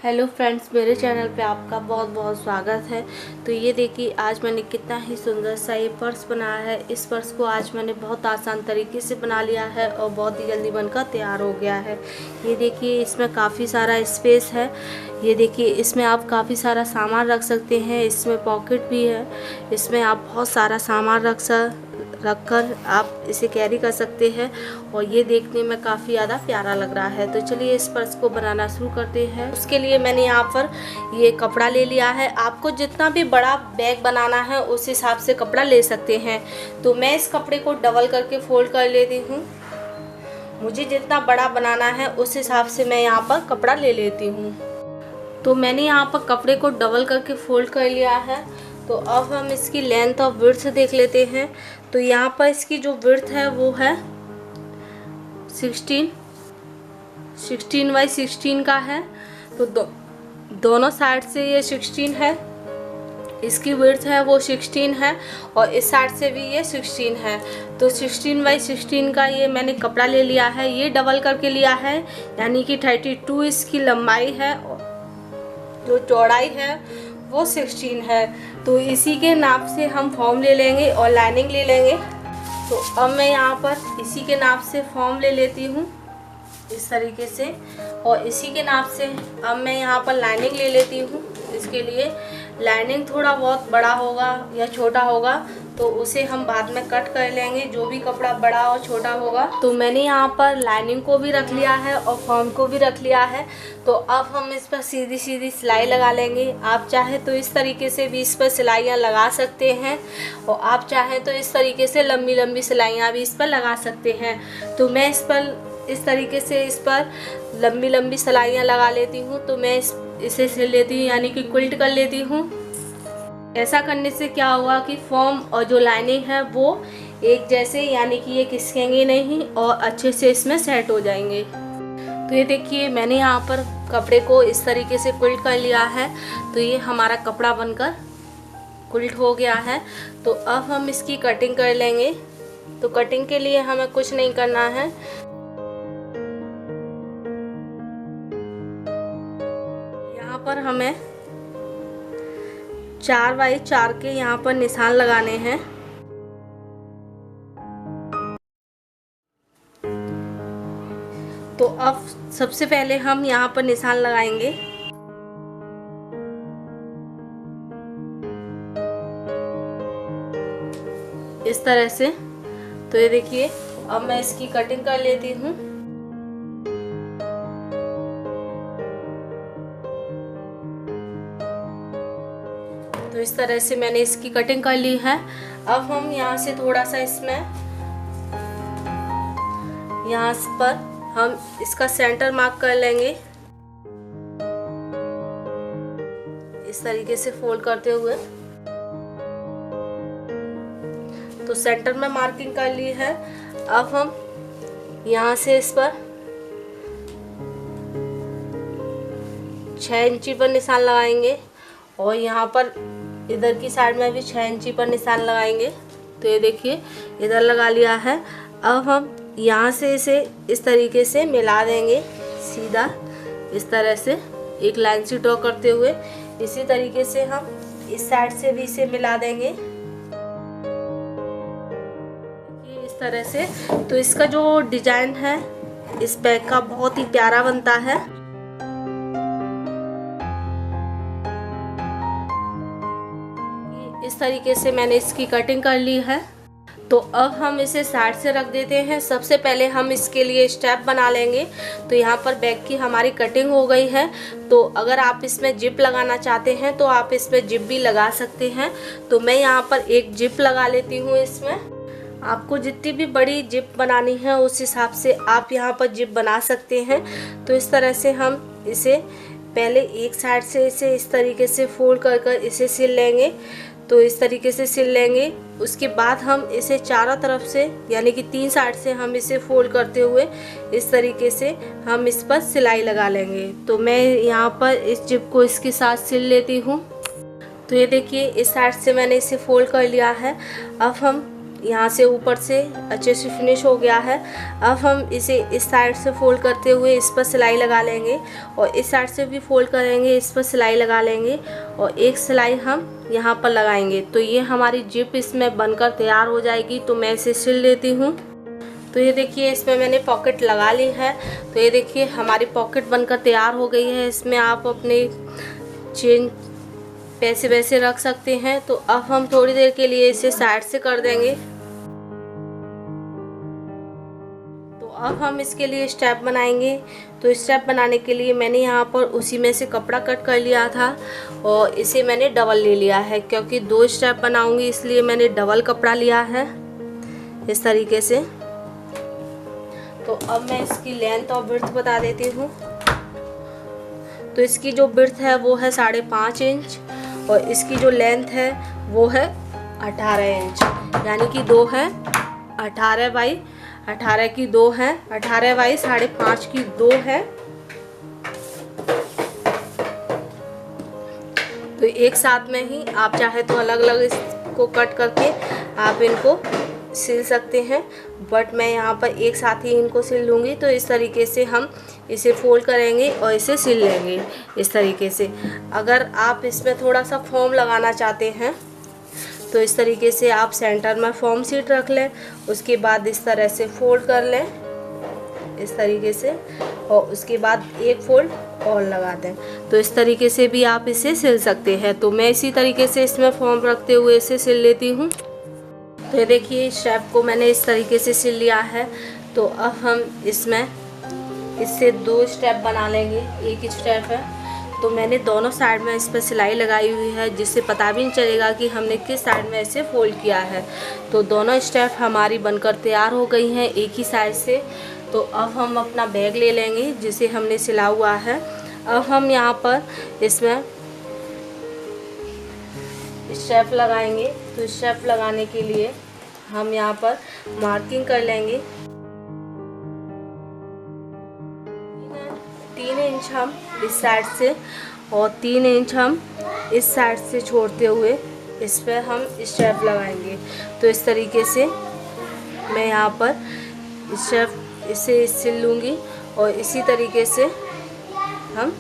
Hello friends, मेरे channel पे आपका बहुत बहुत स्वागत है। तो ये देखिए, आज मैंने कितना ही सुंदर सा ये पर्स बनाया है। इस पर्स को आज मैंने बहुत आसान तरीके से बना लिया है और बहुत ही जल्दी बनकर तैयार हो गया है। ये देखिए, इसमें काफ़ी सारा स्पेस है। ये देखिए, इसमें आप काफ़ी सारा सामान रख सकते हैं। इसमें पॉकेट भी है। इसमें आप बहुत सारा सामान रखकर आप इसे कैरी कर सकते हैं और ये देखने में काफ़ी ज़्यादा प्यारा लग रहा है। तो चलिए इस पर्स को बनाना शुरू करते हैं। उसके लिए मैंने यहाँ पर ये कपड़ा ले लिया है। आपको जितना भी बड़ा बैग बनाना है उस हिसाब से कपड़ा ले सकते हैं। तो मैं इस कपड़े को डबल करके फोल्ड कर लेती हूँ। मुझे जितना बड़ा बनाना है उस हिसाब से मैं यहाँ पर कपड़ा ले लेती हूँ। तो मैंने यहाँ पर कपड़े को डबल करके फोल्ड कर लिया है। तो अब हम इसकी लेंथ और विड्थ देख लेते हैं। तो यहाँ पर इसकी जो विड्थ है वो है 16 बाई 16 का है। तो दोनों साइड से ये 16 है। इसकी विड्थ है वो 16 है और इस साइड से भी ये 16 है। तो 16 बाई 16 का ये मैंने कपड़ा ले लिया है। ये डबल करके लिया है, यानी कि 32 इसकी लंबाई है, जो चौड़ाई है वो 16 है। तो इसी के नाप से हम फॉर्म ले लेंगे और लाइनिंग ले लेंगे। तो अब मैं यहाँ पर इसी के नाप से फॉर्म ले लेती हूँ इस तरीके से, और इसी के नाप से अब मैं यहाँ पर लाइनिंग ले लेती हूँ। इसके लिए लाइनिंग थोड़ा बहुत बड़ा होगा या छोटा होगा तो उसे हम बाद में कट कर लेंगे, जो भी कपड़ा बड़ा और छोटा होगा। तो मैंने यहाँ पर लाइनिंग को भी रख लिया है और फॉर्म को भी रख लिया है। तो अब हम इस पर सीधी सीधी सिलाई लगा लेंगे। आप चाहे तो इस तरीके से भी इस पर सिलाइयाँ लगा सकते हैं और आप चाहे तो इस तरीके से लंबी लंबी सिलाइयाँ भी इस पर लगा सकते हैं। तो मैं इस तरीके से इस पर लंबी लंबी सिलाइयाँ लगा लेती हूँ। तो मैं इसे सिल लेती हूँ, यानी कि क्विल्ट कर लेती हूँ। ऐसा करने से क्या होगा कि फॉर्म और जो लाइनिंग है वो एक जैसे, यानी कि ये खिसकेंगे नहीं और अच्छे से इसमें सेट हो जाएंगे। तो ये देखिए, मैंने यहाँ पर कपड़े को इस तरीके से क्विल्ट कर लिया है। तो ये हमारा कपड़ा बनकर क्विल्ट हो गया है। तो अब हम इसकी कटिंग कर लेंगे। तो कटिंग के लिए हमें कुछ नहीं करना है। यहाँ पर हमें 4 बाई 4 के यहाँ पर निशान लगाने हैं। तो अब सबसे पहले हम यहाँ पर निशान लगाएंगे। इस तरह से। तो ये देखिए, अब मैं इसकी कटिंग कर लेती हूँ। तो इस तरह से मैंने इसकी कटिंग कर ली है। अब हम यहाँ से थोड़ा सा यहाँ पर हम इसका सेंटर मार्क कर लेंगे इस तरीके से फोल्ड करते हुए। तो सेंटर में मार्किंग कर ली है। अब हम यहाँ से इस पर 6 इंची पर निशान लगाएंगे और यहाँ पर इधर की साइड में भी 6 इंची पर निशान लगाएंगे। तो ये देखिए, इधर लगा लिया है। अब हम यहाँ से इसे इस तरीके से मिला देंगे, सीधा इस तरह से एक लाइन से ड्रॉ करते हुए। इसी तरीके से हम इस साइड से भी इसे मिला देंगे इस तरह से। तो इसका जो डिजाइन है इस बैग का बहुत ही प्यारा बनता है। इस तरीके से मैंने इसकी कटिंग कर ली है। तो अब हम इसे साइड से रख देते हैं। सबसे पहले हम इसके लिए स्टेप बना लेंगे। तो यहाँ पर बैग की हमारी कटिंग हो गई है। तो अगर आप इसमें जिप लगाना चाहते हैं तो आप इसमें जिप भी लगा सकते हैं। तो मैं यहाँ पर एक जिप लगा लेती हूँ। इसमें आपको जितनी भी बड़ी जिप बनानी है उस हिसाब से आप यहाँ पर जिप बना सकते हैं। तो इस तरह से हम इसे पहले एक साइड से इसे इस तरीके से फोल्ड कर इसे सिल लेंगे। तो इस तरीके से सिल लेंगे। उसके बाद हम इसे चारों तरफ से, यानी कि 3 साइड से हम इसे फोल्ड करते हुए इस तरीके से हम इस पर सिलाई लगा लेंगे। तो मैं यहाँ पर इस जिप को इसके साथ सिल लेती हूँ। तो ये देखिए, इस साइड से मैंने इसे फोल्ड कर लिया है। अब हम यहाँ से ऊपर से अच्छे से फिनिश हो गया है। अब हम इसे इस साइड से फोल्ड करते हुए इस पर सिलाई लगा लेंगे और इस साइड से भी फोल्ड करेंगे, इस पर सिलाई लगा लेंगे और एक सिलाई हम यहाँ पर लगाएंगे। तो ये हमारी जिप इसमें बनकर तैयार हो जाएगी। तो मैं इसे सिल लेती हूँ। तो ये देखिए इसमें मैंने पॉकेट लगा ली है। तो ये देखिए हमारी पॉकेट बनकर तैयार हो गई है। इसमें आप अपने चेन पैसे वैसे रख सकते हैं। तो अब हम थोड़ी देर के लिए इसे साइड से कर देंगे। तो अब हम इसके लिए स्टेप बनाएंगे। तो स्टेप बनाने के लिए मैंने यहाँ पर उसी में से कपड़ा कट कर लिया था और इसे मैंने डबल ले लिया है, क्योंकि 2 स्टेप बनाऊंगी इसलिए मैंने डबल कपड़ा लिया है इस तरीके से। तो अब मैं इसकी लेंथ और विड्थ बता देती हूँ। तो इसकी जो विड्थ है वो है 5.5 इंच और इसकी जो लेंथ है वो है 18 इंच, यानी कि 2 है 18 बाई 18 की 2 है, 18 बाई 5.5 की 2 है। तो एक साथ में ही आप चाहे तो अलग अलग इसको कट करके आप इनको सिल सकते हैं, बट मैं यहाँ पर एक साथ ही इनको सिल लूँगी। तो इस तरीके से हम इसे फोल्ड करेंगे और इसे सिल लेंगे इस तरीके से। अगर आप इसमें थोड़ा सा फोम लगाना चाहते हैं तो इस तरीके से आप सेंटर में फोम शीट रख लें, उसके बाद इस तरह से फोल्ड कर लें इस तरीके से और उसके बाद एक फोल्ड और लगा दें। तो इस तरीके से भी आप इसे सिल सकते हैं। तो मैं इसी तरीके से इसमें फोम रखते हुए इसे सिल लेती हूँ। तो ये देखिए शेप को मैंने इस तरीके से सिल लिया है। तो अब हम इसमें इससे 2 स्टेप बना लेंगे। एक स्टेप है तो मैंने दोनों साइड में इस पर सिलाई लगाई हुई है, जिससे पता भी नहीं चलेगा कि हमने किस साइड में इसे फोल्ड किया है। तो दोनों स्टेप हमारी बनकर तैयार हो गई हैं एक ही साइड से। तो अब हम अपना बैग ले लेंगे जिसे हमने सिला हुआ है। अब हम यहाँ पर इसमें स्टेप लगाएंगे। तो स्टेप लगाने के लिए हम यहाँ पर मार्किंग कर लेंगे। 3 इंच हम इस साइड से और 3 इंच हम इस साइड से छोड़ते हुए इस पर हम स्टेप लगाएंगे। तो इस तरीके से मैं यहाँ पर स्टेप इसे सिल लूँगी और इसी तरीके से हम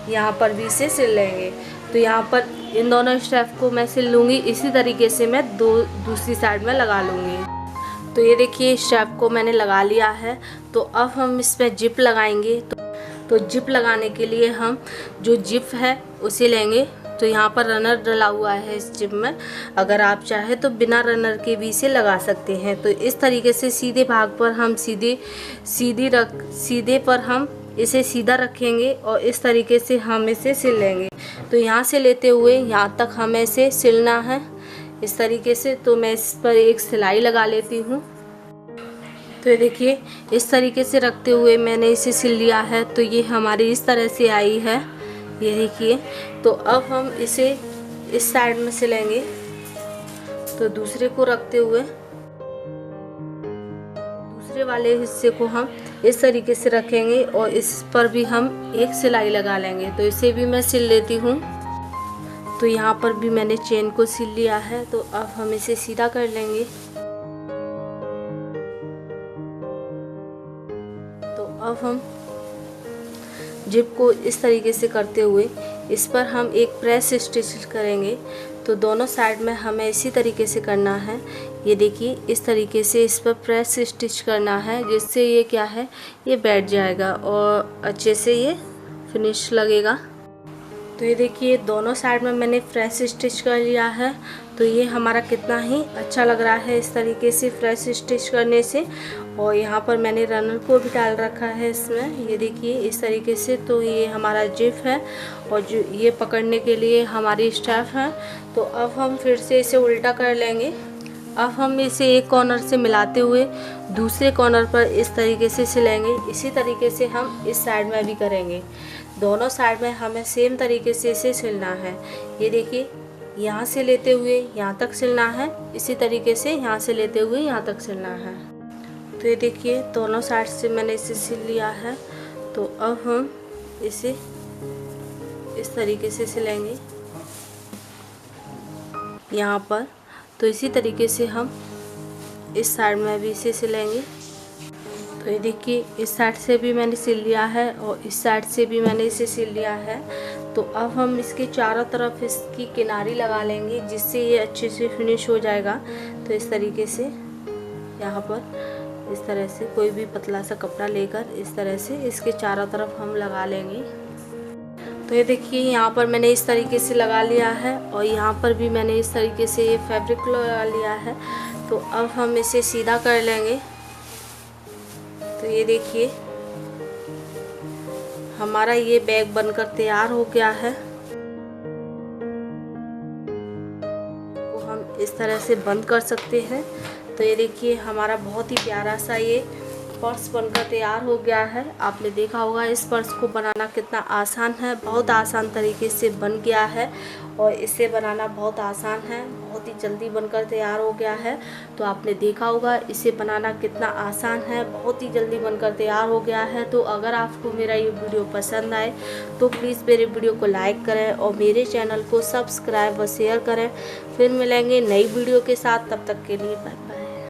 यहाँ पर भी इसे सिल लेंगे। तो यहाँ पर इन दोनों स्टेप को मैं सिल लूँगी, इसी तरीके से मैं दूसरी साइड में लगा लूँगी। तो ये देखिए स्टेप को मैंने लगा लिया है। तो अब हम इसमें जिप लगाएंगे। तो जिप लगाने के लिए हम जो जिप है उसे लेंगे। तो यहाँ पर रनर डला हुआ है इस जिप में, अगर आप चाहे तो बिना रनर के भी इसे लगा सकते हैं। तो इस तरीके से सीधे भाग पर हम सीधे पर हम इसे सीधा रखेंगे और इस तरीके से हम इसे सिल लेंगे। तो यहाँ से लेते हुए यहाँ तक हमें इसे सिलना है इस तरीके से। तो मैं इस पर एक सिलाई लगा लेती हूँ। तो ये देखिए इस तरीके से रखते हुए मैंने इसे सिल लिया है। तो ये हमारी इस तरह से आई है, ये देखिए। तो अब हम इसे इस साइड में सिलेंगे। तो दूसरे को रखते हुए दूसरे वाले हिस्से को हम इस तरीके से रखेंगे और इस पर भी हम एक सिलाई लगा लेंगे। तो इसे भी मैं सिल लेती हूँ। तो यहाँ पर भी मैंने चेन को सिल लिया है। तो अब हम इसे सीधा कर लेंगे। तो अब हम जिप को इस तरीके से करते हुए इस पर हम एक प्रेस स्टिच करेंगे। तो दोनों साइड में हमें इसी तरीके से करना है। ये देखिए इस तरीके से इस पर प्रेस स्टिच करना है, जिससे ये क्या है ये बैठ जाएगा और अच्छे से ये फिनिश लगेगा। तो ये देखिए दोनों साइड में मैंने प्रेस स्टिच कर लिया है। तो ये हमारा कितना ही अच्छा लग रहा है इस तरीके से प्रेस स्टिच करने से। और यहाँ पर मैंने रनर को भी डाल रखा है इसमें, ये देखिए इस तरीके से। तो ये हमारा जिप है और जो ये पकड़ने के लिए हमारी स्टेप है। तो अब हम फिर से इसे उल्टा कर लेंगे। अब हम इसे एक कॉर्नर से मिलाते हुए दूसरे कॉर्नर पर इस तरीके से सिलेंगे। इसी तरीके से हम इस साइड में भी करेंगे। दोनों साइड में हमें सेम तरीके से इसे सिलना है। ये देखिए यहाँ से लेते हुए यहाँ तक सिलना है, इसी तरीके से यहाँ से लेते हुए यहाँ तक सिलना है। तो ये देखिए दोनों साइड से मैंने इसे सिल लिया है। तो अब हम इसे इस तरीके से सिलेंगे यहाँ पर। तो इसी तरीके से हम इस साइड में भी इसे सिलेंगे। तो ये देखिए इस साइड से भी मैंने सिल लिया है और इस साइड से भी मैंने इसे सिल लिया है। तो अब हम इसके चारों तरफ इसकी किनारी लगा लेंगे, जिससे ये अच्छे से फिनिश हो जाएगा। तो इस तरीके से यहाँ पर इस तरह से कोई भी पतला सा कपड़ा लेकर इस तरह से इसके चारों तरफ हम लगा लेंगे। तो ये देखिए यहाँ पर मैंने इस तरीके से लगा लिया है और यहाँ पर भी मैंने इस तरीके से ये फैब्रिक लगा लिया है। तो अब हम इसे सीधा कर लेंगे। तो ये देखिए हमारा ये बैग बनकर तैयार हो गया है। तो हम इस तरह से बंद कर सकते हैं। तो ये देखिए हमारा बहुत ही प्यारा सा ये पर्स बनकर तैयार हो गया है। आपने देखा होगा इस पर्स को बनाना कितना आसान है, बहुत आसान तरीके से बन गया है और इसे बनाना बहुत आसान है, बहुत ही जल्दी बनकर तैयार हो गया है। तो आपने देखा होगा इसे बनाना कितना आसान है, बहुत ही जल्दी बनकर तैयार हो गया है। तो अगर आपको मेरा ये वीडियो पसंद आए तो प्लीज़ मेरे वीडियो को लाइक करें और मेरे चैनल को सब्सक्राइब व शेयर करें। फिर मिलेंगे नई वीडियो के साथ, तब तक के लिए बाय बाय।